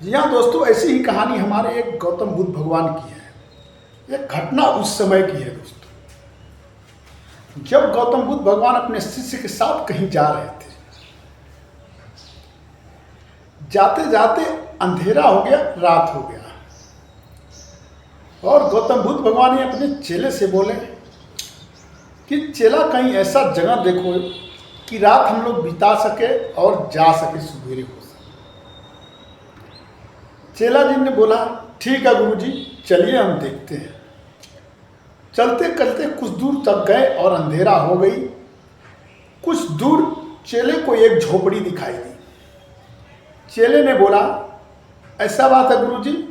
जी हाँ दोस्तों, ऐसी ही कहानी हमारे एक गौतम बुद्ध भगवान की है। एक घटना उस समय की है दोस्तों, जब गौतम बुद्ध भगवान अपने शिष्य के साथ कहीं जा रहे थे। जाते जाते अंधेरा हो गया, रात हो गया, और गौतम बुद्ध भगवान ने अपने चेले से बोले कि चेला कहीं ऐसा जगह देखो कि रात हम लोग बिता सके और जा सके, सवेरे हो सके। चेला जी ने बोला ठीक है गुरु जी, चलिए हम देखते हैं। चलते चलते कुछ दूर तक गए और अंधेरा हो गई। कुछ दूर चेले को एक झोपड़ी दिखाई दी। चेले ने बोला ऐसा बात है गुरु जी,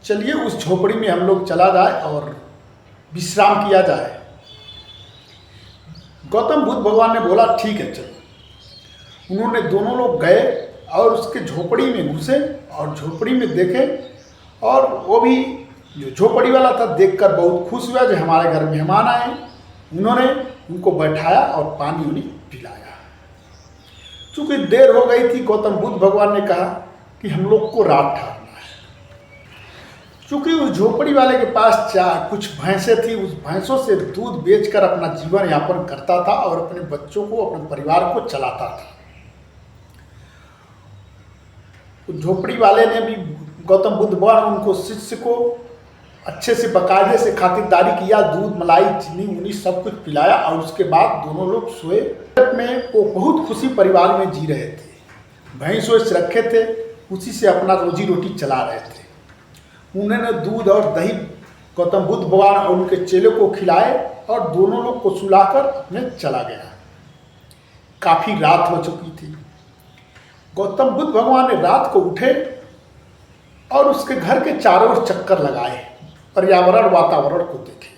चलिए उस झोपड़ी में हम लोग चला जाए और विश्राम किया जाए। गौतम बुद्ध भगवान ने बोला ठीक है चलो। उन्होंने दोनों लोग गए और उसके झोपड़ी में घुसे और झोपड़ी में देखे, और वो भी जो झोपड़ी वाला था देखकर बहुत खुश हुआ जो हमारे घर मेहमान आए। उन्होंने उनको बैठाया और पानी उन्हें पिलाया। चूँकि देर हो गई थी, गौतम बुद्ध भगवान ने कहा कि हम लोग को रात ठहरना है। चूँकि उस झोपड़ी वाले के पास कुछ भैंसें थी, उस भैंसों से दूध बेचकर अपना जीवन यापन करता था और अपने बच्चों को, अपने परिवार को चलाता था। झोपड़ी वाले ने भी गौतम बुद्ध भगवान उनको शिष्य को अच्छे से बाकायदे से खातिरदारी किया, दूध मलाई चीनी उनी सब कुछ पिलाया, और उसके बाद दोनों लोग सोए। में वो बहुत खुशी परिवार में जी रहे थे। भैंस वैंस रखे थे, उसी से अपना रोजी रोटी चला रहे थे। उन्होंने दूध और दही गौतम बुद्ध भगवान और उनके चेले को खिलाए और दोनों लोग को सुलाकर अपने चला गया। काफ़ी रात हो चुकी थी। गौतम बुद्ध भगवान ने रात को उठे और उसके घर के चारों ओर चक्कर लगाए, पर्यावरण वातावरण को देखे,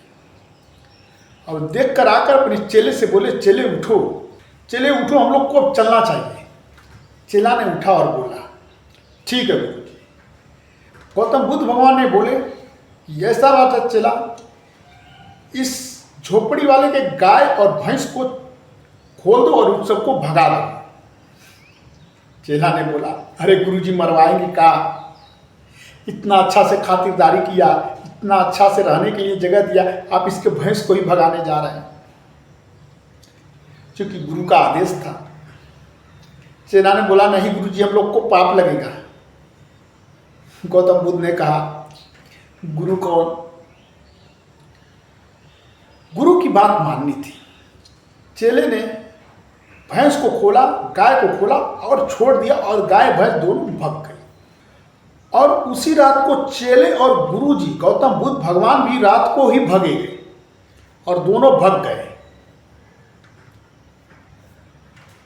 और देखकर आकर अपने चेले से बोले चेले उठो, चेले उठो, हम लोग को अब चलना चाहिए। चेला ने उठा और बोला ठीक है गुरु जी। गौतम बुद्ध भगवान ने बोले ऐसा बात है चेला, इस झोपड़ी वाले के गाय और भैंस को खोल दो और उन सबको भगा दो। चेला ने बोला अरे गुरुजी मरवाएंगे का, इतना अच्छा से खातिरदारी किया, इतना अच्छा से रहने के लिए जगह दिया, आप इसके भैंस को ही भगाने जा रहे हैं। क्योंकि गुरु का आदेश था। चेला ने बोला नहीं गुरुजी, हम लोग को पाप लगेगा। गौतम बुद्ध ने कहा गुरु कौन? गुरु की बात माननी थी। चेले ने भैंस को खोला, गाय को खोला और छोड़ दिया, और गाय भैंस दोनों भग गई। और उसी रात को चेले और गुरुजी गौतम बुद्ध भगवान भी रात को ही भगे गए और दोनों भग गए।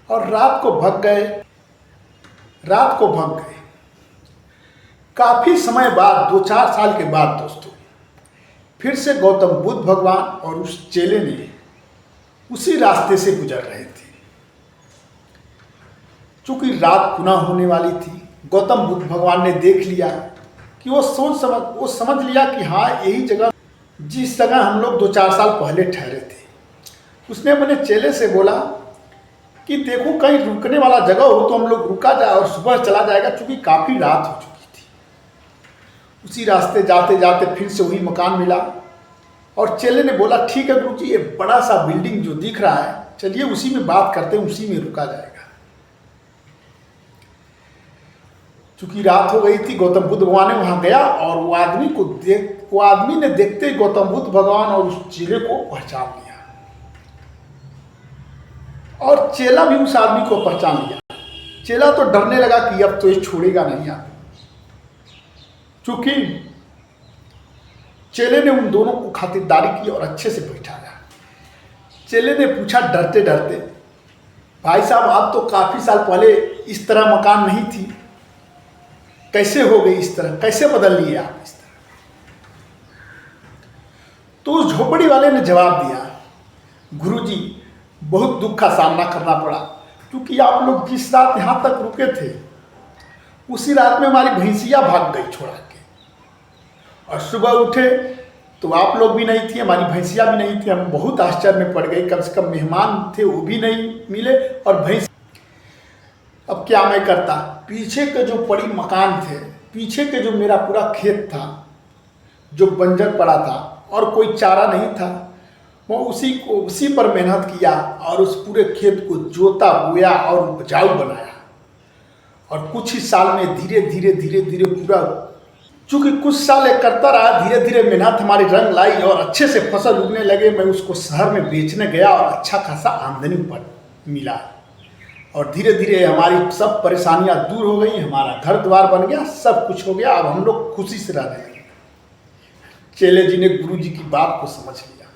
और रात को भग गए। काफी समय बाद, 2-4 साल के बाद दोस्तों, फिर से गौतम बुद्ध भगवान और उस चेले ने उसी रास्ते से गुजर रहे थे। चूंकि रात पुनः होने वाली थी, गौतम बुद्ध भगवान ने देख लिया कि वो समझ लिया कि हाँ यही जगह, जिस जगह हम लोग 2-4 साल पहले ठहरे थे। उसने अपने चेले से बोला कि देखो कहीं रुकने वाला जगह हो तो हम लोग रुका जाए और सुबह चला जाएगा, चूँकि काफ़ी रात हो चुकी थी। उसी रास्ते जाते जाते फिर से वही मकान मिला, और चेले ने बोला ठीक है गुरु जी, ये बड़ा सा बिल्डिंग जो दिख रहा है, चलिए उसी में बात करते हैं, उसी में रुका जाएगा। चूंकि रात हो गई थी, गौतम बुद्ध भगवान ने वहां गया और वो आदमी ने देखते ही गौतम बुद्ध भगवान और उस चेले को पहचान लिया, और चेला भी उस आदमी को पहचान लिया। चेला तो डरने लगा कि अब तो ये छोड़ेगा नहीं आप। चूंकि चेले ने उन दोनों को खातिरदारी की और अच्छे से बैठाया। चेले ने पूछा डरते डरते, भाई साहब आप तो काफी साल पहले इस तरह मकान नहीं थी, कैसे हो गई इस तरह, कैसे बदल लिए आप इस तरह? तो उस झोपड़ी वाले ने जवाब दिया गुरुजी, बहुत दुख का सामना करना पड़ा, क्योंकि आप लोग जिस रात यहाँ तक रुके थे, उसी रात में हमारी भैंसिया भाग गई छोड़ा के, और सुबह उठे तो आप लोग भी नहीं थी, हमारी भैंसिया भी नहीं थी। हम बहुत आश्चर्य में पड़ गए, कम से कम मेहमान थे वो भी नहीं मिले, और भैंस अब क्या मैं करता। पीछे के जो पड़ी मकान थे पीछे के जो मेरा पूरा खेत था जो बंजर पड़ा था और कोई चारा नहीं था, मैं उसी पर मेहनत किया और उस पूरे खेत को जोता बोया और उपजाऊ बनाया। और कुछ ही साल में धीरे धीरे धीरे धीरे पूरा, चूँकि कुछ साल ये करता रहा, धीरे धीरे मेहनत हमारी रंग लाई और अच्छे से फसल उगने लगे। मैं उसको शहर में बेचने गया और अच्छा खासा आमदनी पर मिला और धीरे धीरे हमारी सब परेशानियां दूर हो गई, हमारा घर द्वार बन गया, सब कुछ हो गया। अब हम लोग खुशी से रहने लगे। चेले जी ने गुरु जी की बात को समझ लिया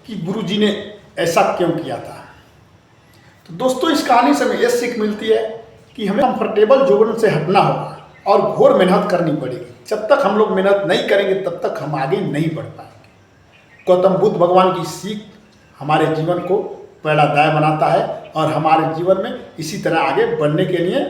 कि गुरु जी ने ऐसा क्यों किया था। तो दोस्तों, इस कहानी से हमें यह सीख मिलती है कि हमें कंफर्टेबल जोन से हटना होगा और घोर मेहनत करनी पड़ेगी। जब तक हम लोग मेहनत नहीं करेंगे तब तक हम आगे नहीं बढ़ पाएंगे। गौतम बुद्ध भगवान की सीख हमारे जीवन को प्रेरणादायक बनाता है और हमारे जीवन में इसी तरह आगे बढ़ने के लिए